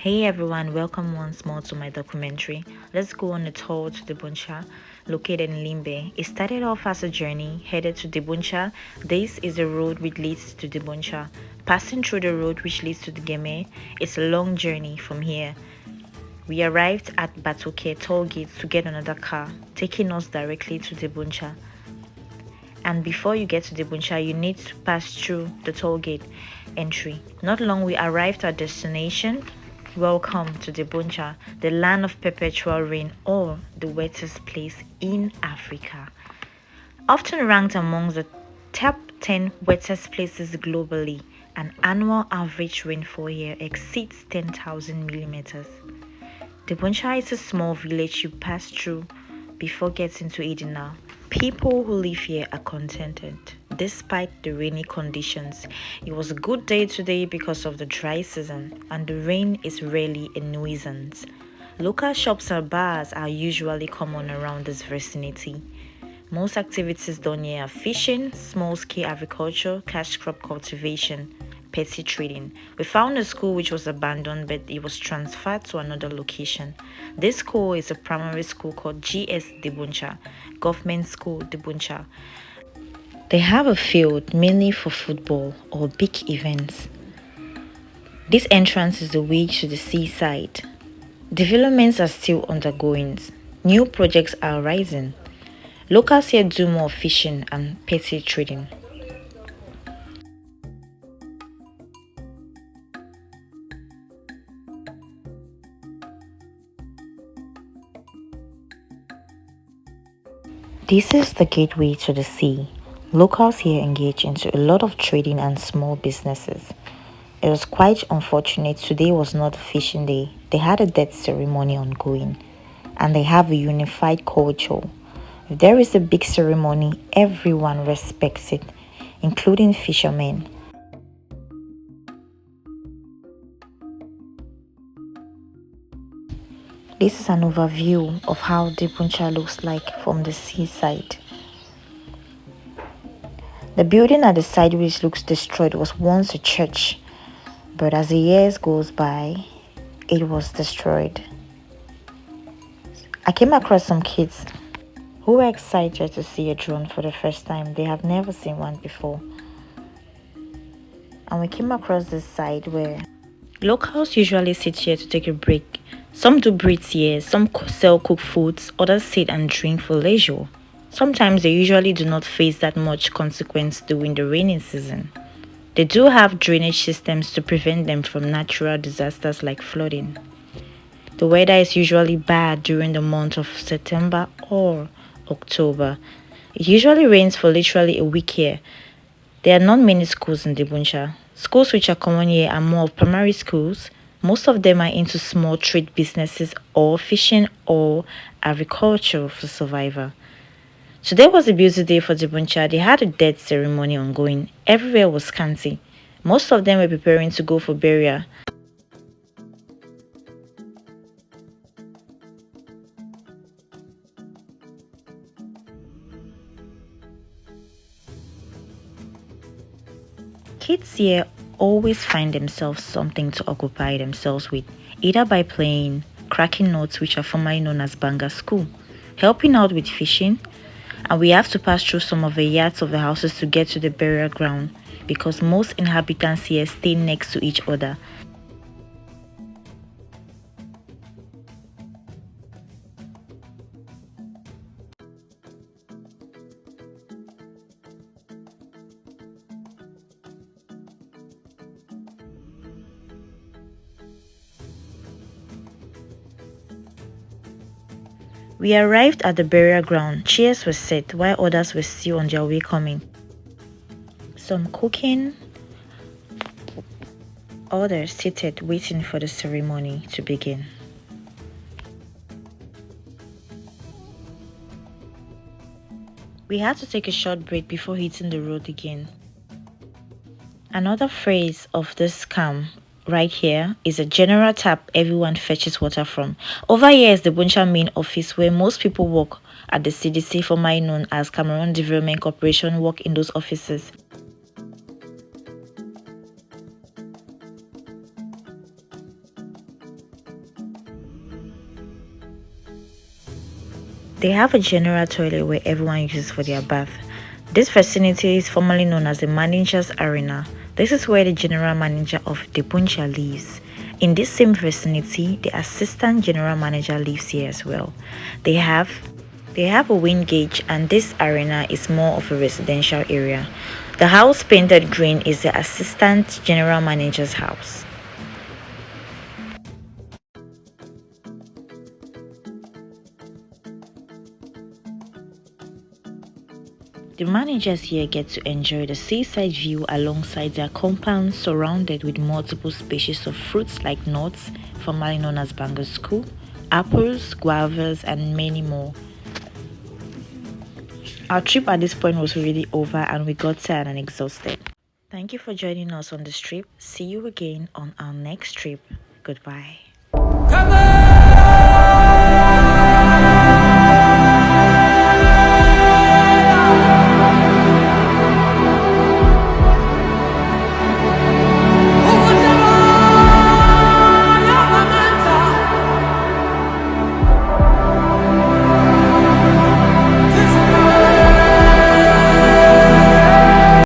Hey everyone, welcome once more to my documentary. Let's go on a tour to Debundscha, located in Limbe. It started off as a journey headed to Debundscha. This is the road which leads to Debundscha. Passing through the road which leads to the Game, it's a long journey from here. We arrived at Batoke toll gate to get another car, taking us directly to Debundscha. And before you get to Debundscha, you need to pass through the toll gate entry. Not long we arrived at destination. Welcome to Debundscha, the land of perpetual rain, or the wettest place in Africa. Often ranked among the top 10 wettest places globally, an annual average rainfall here exceeds 10,000 millimeters. Debundscha is a small village you pass through before getting to Edina. People who live here are contented despite the rainy conditions. It was a good day today because of the dry season, and the rain is rarely a nuisance. Local shops and bars are usually common around this vicinity. Most activities done here are fishing, small-scale agriculture, cash crop cultivation, petty trading. We found a school which was abandoned, but it was transferred to another location. This school is a primary school called GS Debundscha, Government School Debundscha. They have a field mainly for football or big events. This entrance is the way to the seaside. Developments are still undergoing. New projects are rising. Locals here do more fishing and petty trading. This is the gateway to the sea. Locals here engage into a lot of trading and small businesses. It was quite unfortunate today was not a fishing day. They had a death ceremony ongoing, and they have a unified culture. If there is a big ceremony, everyone respects it, including fishermen. This is an overview of how Debundscha looks like from the seaside. The building at the side which looks destroyed was once a church, but as the years goes by, it was destroyed. I came across some kids who were excited to see a drone for the first time. They have never seen one before. And we came across this side where locals usually sit here to take a break. Some do breathe here, some sell cooked foods, others sit and drink for leisure. Sometimes they usually do not face that much consequence during the rainy season. They do have drainage systems to prevent them from natural disasters like flooding. The weather is usually bad during the month of September or October. It usually rains for literally a week here. There are not many schools in Debundscha. Schools which are common here are more of primary schools. Most of them are into small trade businesses or fishing or agriculture for survival. Today was a busy day for Debundscha. They had a death ceremony ongoing. Everywhere was scanty. Most of them were preparing to go for burial. Kids here always find themselves something to occupy themselves with, either by playing, cracking nuts, which are formerly known as banga school, helping out with fishing, and we have to pass through some of the yards of the houses to get to the burial ground because most inhabitants here stay next to each other. We arrived at the burial ground. Chairs were set while others were still on their way coming. Some cooking, others seated waiting for the ceremony to begin. We had to take a short break before hitting the road again. Another phrase of this scam right here is a general tap everyone fetches water from. Over here is the Debundscha main office where most people work at the CDC, formerly known as Cameroon Development Corporation, work in those offices. They have a general toilet where everyone uses for their bath. This vicinity is formerly known as the manager's arena. This is where the general manager of Debundscha lives. In this same vicinity, the assistant general manager lives here as well. They have a wind gauge, and this arena is more of a residential area. The house painted green is the assistant general manager's house. The managers here get to enjoy the seaside view alongside their compounds surrounded with multiple species of fruits like nuts, formerly known as bangosku, apples, guavas, and many more. Our trip at this point was already over and we got tired and exhausted. Thank you for joining us on this trip. See you again on our next trip. Goodbye.